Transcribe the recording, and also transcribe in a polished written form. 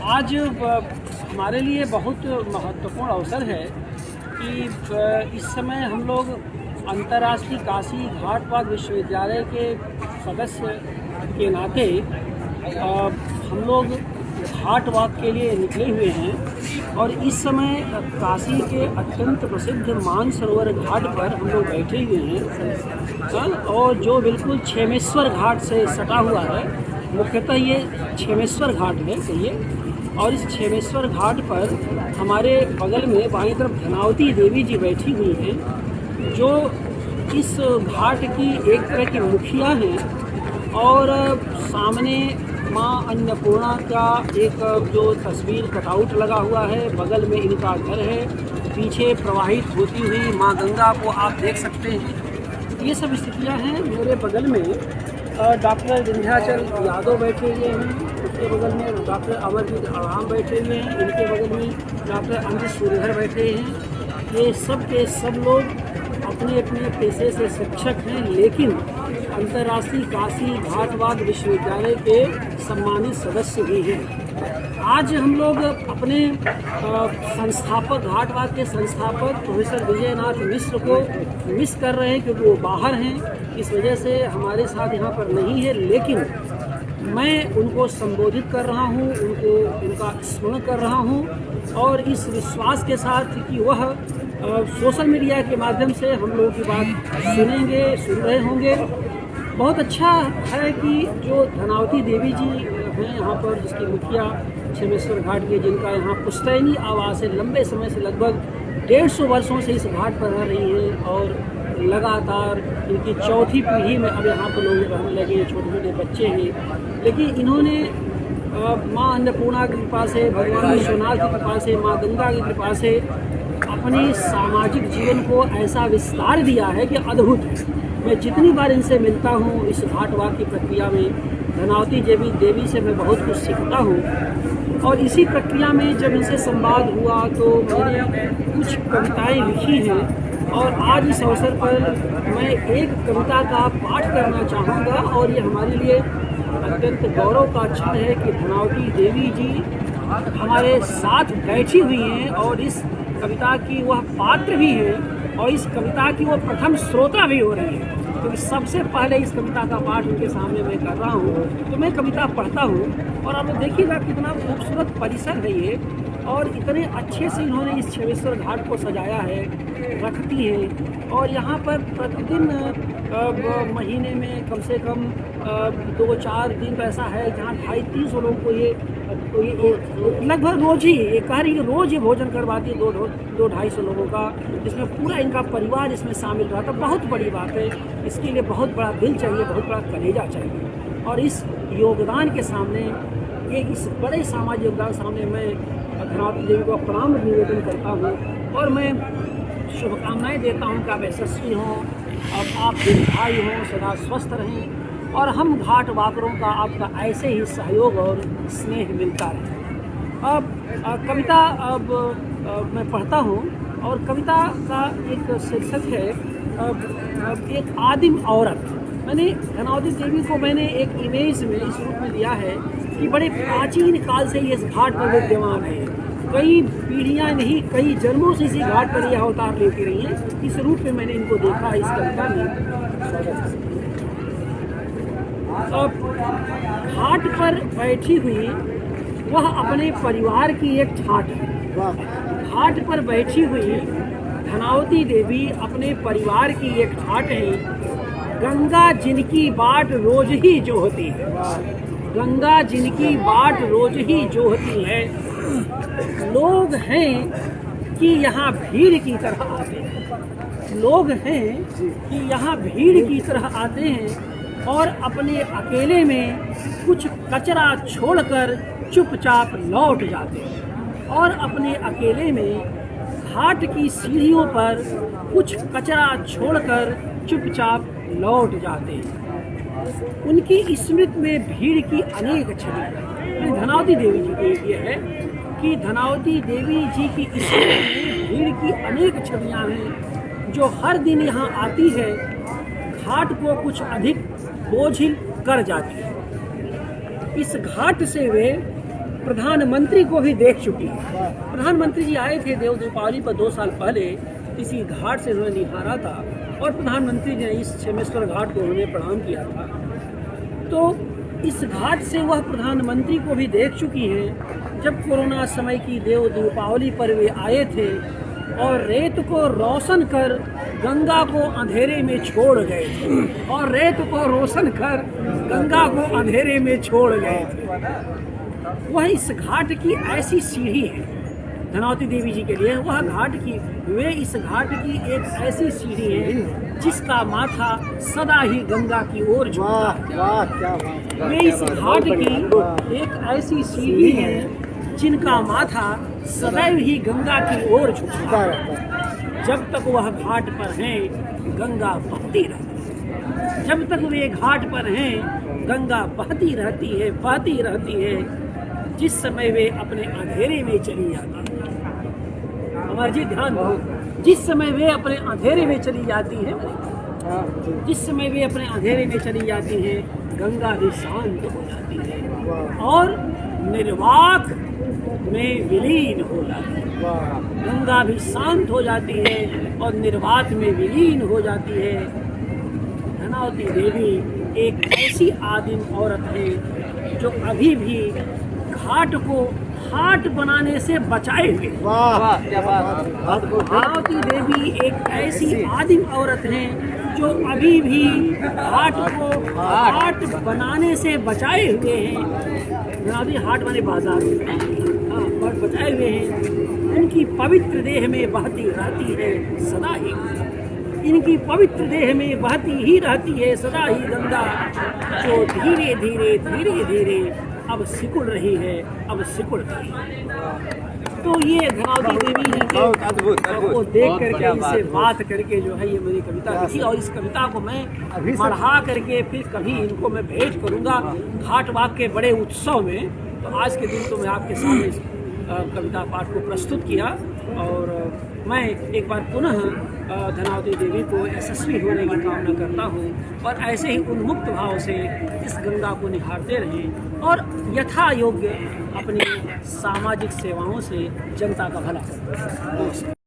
आज हमारे लिए बहुत महत्वपूर्ण अवसर है कि इस समय हम लोग अंतर्राष्ट्रीय काशी घाट विश्वविद्यालय के सदस्य के नाते हम लोग घाट वॉक के लिए निकले हुए हैं और इस समय काशी के अत्यंत प्रसिद्ध मानसरोवर घाट पर हम लोग बैठे हुए हैं और जो बिल्कुल क्षेमेश्वर घाट से सटा हुआ है। मुख्यतः ये क्षेमेश्वर घाट है कहिए। और इस क्षेमेश्वर घाट पर हमारे बगल में बाईं तरफ धनावती देवी जी बैठी हुई हैं, जो इस घाट की एक तरह की मुखिया हैं। और सामने माँ अन्नपूर्णा का एक जो तस्वीर कटआउट लगा हुआ है, बगल में इनका घर है, पीछे प्रवाहित होती हुई माँ गंगा को आप देख सकते हैं। ये सब स्थितियाँ हैं। मेरे बगल में डॉक्टर विंध्याचल यादव बैठे हुए हैं, उसके बगल में डॉक्टर अमरजीत आराम बैठे हुए हैं, इनके बगल में डॉक्टर अमृत सूर्यधर बैठे हैं। ये सब के सब लोग अपने अपने पेशे से शिक्षक हैं, लेकिन अंतर्राष्ट्रीय काशी घाट विश्वविद्यालय के सम्मानित सदस्य भी हैं। आज हम लोग अपने संस्थापक घाटवाद के संस्थापक प्रोफेसर विजयनाथ मिश्र को मिस कर रहे हैं, क्योंकि वो बाहर हैं। इस वजह से हमारे साथ यहाँ पर नहीं है, लेकिन मैं उनको संबोधित कर रहा हूँ, उनका स्मरण कर रहा हूँ और इस विश्वास के साथ कि वह सोशल मीडिया के माध्यम से हम लोगों की बात सुन रहे होंगे। बहुत अच्छा है कि जो धनावती देवी जी हैं यहाँ पर, जिसकी मुखिया क्षेमेश्वर घाट के, जिनका यहाँ पुश्तैनी आवास है, लंबे समय से लगभग 150 वर्षों से इस घाट पर रह रही हैं और लगातार इनकी चौथी पीढ़ी में अब यहाँ पर लोग रहने लगे हैं, छोटे छोटे बच्चे हैं। लेकिन इन्होंने माँ अन्नपूर्णा की कृपा से, भगवान विश्वनाथ की कृपा से, माँ गंगा की कृपा से अपनी सामाजिक जीवन को ऐसा विस्तार दिया है कि अद्भुत है। मैं जितनी बार इनसे मिलता हूँ इस घाट वाक की प्रक्रिया में, धनावती देवी से मैं बहुत कुछ सीखता हूँ। और इसी प्रक्रिया में जब इनसे संवाद हुआ तो मैंने कुछ कविताएं लिखी हैं और आज इस अवसर पर मैं एक कविता का पाठ करना चाहूँगा। और ये हमारे लिए अत्यंत गौरव का क्षण है कि धनावती देवी जी हमारे साथ बैठी हुई हैं और इस कविता की वह पात्र भी है और इस कविता की वो प्रथम श्रोता भी हो रही है। क्योंकि सबसे पहले इस कविता का पाठ उनके सामने मैं कर रहा हूँ, तो मैं कविता पढ़ता हूँ और आप देखिएगा कितना खूबसूरत परिसर है ये और इतने अच्छे से इन्होंने इस क्षेमेश्वर घाट को सजाया है, रखती है। और यहाँ पर प्रतिदिन महीने में कम से कम 2-4 दिन तो ऐसा है जहाँ 250-300 लोगों को ये लगभग रोज ही ये कह रही है, रोज ये भोजन करवाती है 200-250 लोगों का, जिसमें पूरा इनका परिवार इसमें शामिल रहा। तो बहुत बड़ी बात है, इसके लिए बहुत बड़ा दिल चाहिए, बहुत बड़ा कलेजा चाहिए। और इस योगदान के सामने, इस बड़े सामाजिक योगदान सामने मैं धनावती देवी को प्रणाम निवेदन करता हूँ और मैं शुभकामनाएं देता हूँ कि आप यशस्वी हों और आप दीर्घायु हों, सदा स्वस्थ रहें और हम घाट वाकरों का आपका ऐसे ही सहयोग और स्नेह मिलता रहे। अब कविता अब मैं पढ़ता हूँ और कविता का एक शीर्षक है एक आदिम औरत। मैंने धनावती देवी को मैंने एक इमेज में इस रूप में दिया है कि बड़े प्राचीन काल से ये इस घाट पर विद्यमान है। कई पीढ़ियां नहीं, कई जन्मों से इसी घाट पर यह अवतार लेती रही हैं। इस रूप में मैंने इनको देखा इस कविता में। घाट पर बैठी हुई वह अपने परिवार की एक ठाठ है। घाट पर बैठी हुई धनावती देवी अपने परिवार की एक ठाठ है। गंगा जिनकी बाट रोज ही जो होती है, गंगा जिनकी बाट रोज ही जो होती है। लोग हैं कि यहाँ भीड़ की तरह आते हैं, लोग हैं कि यहाँ भीड़ की तरह आते हैं और अपने अकेले में कुछ कचरा छोड़कर चुपचाप लौट जाते हैं। और अपने अकेले में घाट की सीढ़ियों पर कुछ कचरा छोड़कर चुपचाप लौट जाते हैं। उनकी स्मृति में भीड़ की अनेक छवि, धनावती देवी जी की ये है कि धनावती देवी जी की स्मृति में भीड़ की अनेक छवियां हैं जो हर दिन यहाँ आती है, घाट को कुछ अधिक बोझिल कर जाती है। इस घाट से वे प्रधानमंत्री को भी देख चुकी है। प्रधानमंत्री जी आए थे देव दीपावली पर 2 साल पहले, इसी घाट से उन्होंने निहारा था और प्रधानमंत्री ने इस क्षेमेश्वर घाट को उन्होंने प्रणाम किया था। तो इस घाट से वह प्रधानमंत्री को भी देख चुकी हैं जब कोरोना समय की देव दीपावली पर वे आए थे और रेत को रोशन कर गंगा को अंधेरे में छोड़ गए थे, और रेत को रोशन कर गंगा को अंधेरे में छोड़ गए थे। वह इस घाट की ऐसी सीढ़ी है धनावती देवी जी के लिए, वह घाट की वे इस घाट की एक ऐसी सीढ़ी है जिसका माथा सदा ही गंगा की ओर झुकता है। वे इस घाट की एक ऐसी सीढ़ी है जिनका माथा सदैव ही गंगा की ओर झुकता है। जब तक वह घाट पर हैं गंगा बहती रहती है, जब तक वे घाट पर हैं गंगा बहती रहती है। जिस समय वे अपने अंधेरे में चली जाती है, हमारे जी ध्यान दो, जिस समय वे अपने अंधेरे में चली जाती है, जिस समय वे अपने अंधेरे में चली जाती है गंगा भी शांत हो जाती है और निर्वाक में विलीन हो जाती है। गंगा भी शांत हो जाती है और निर्वात में विलीन हो जाती है। धनावती देवी एक ऐसी आदिम औरत है जो अभी भी घाट को हाट बनाने से बचाए हुए। धनावती देवी एक ऐसी आदिम औरत है जो अभी भी घाट को हाट बनाने से बचाए हुए हैं। धनावती हाट बने बाजार पर बचाए हुए हैं। उनकी पवित्र देह में बहती रहती है सदा ही, इनकी पवित्र देह में बहती ही रहती है सदा ही गंगा, जो धीरे धीरे अब सिकुड़ रही है, अब सिकुड़ रही है। तो ये धनावती देवी जी के को देख करके इनसे बात करके जो है ये मेरी कविता लिखी, और इस कविता को मैं पढ़ा करके फिर कभी इनको मैं भेंट करूँगा घाट वाक के बड़े उत्सव में। तो आज के दिन तो मैं आपके सामने इस कविता पाठ को प्रस्तुत किया, और मैं एक बार पुनः धनावती देवी को यशस्वी होने की कामना करता हूँ और ऐसे ही उन्मुक्त भाव से इस गंगा को निहारते रहें और यथा योग्य अपनी सामाजिक सेवाओं से जनता का भला करें।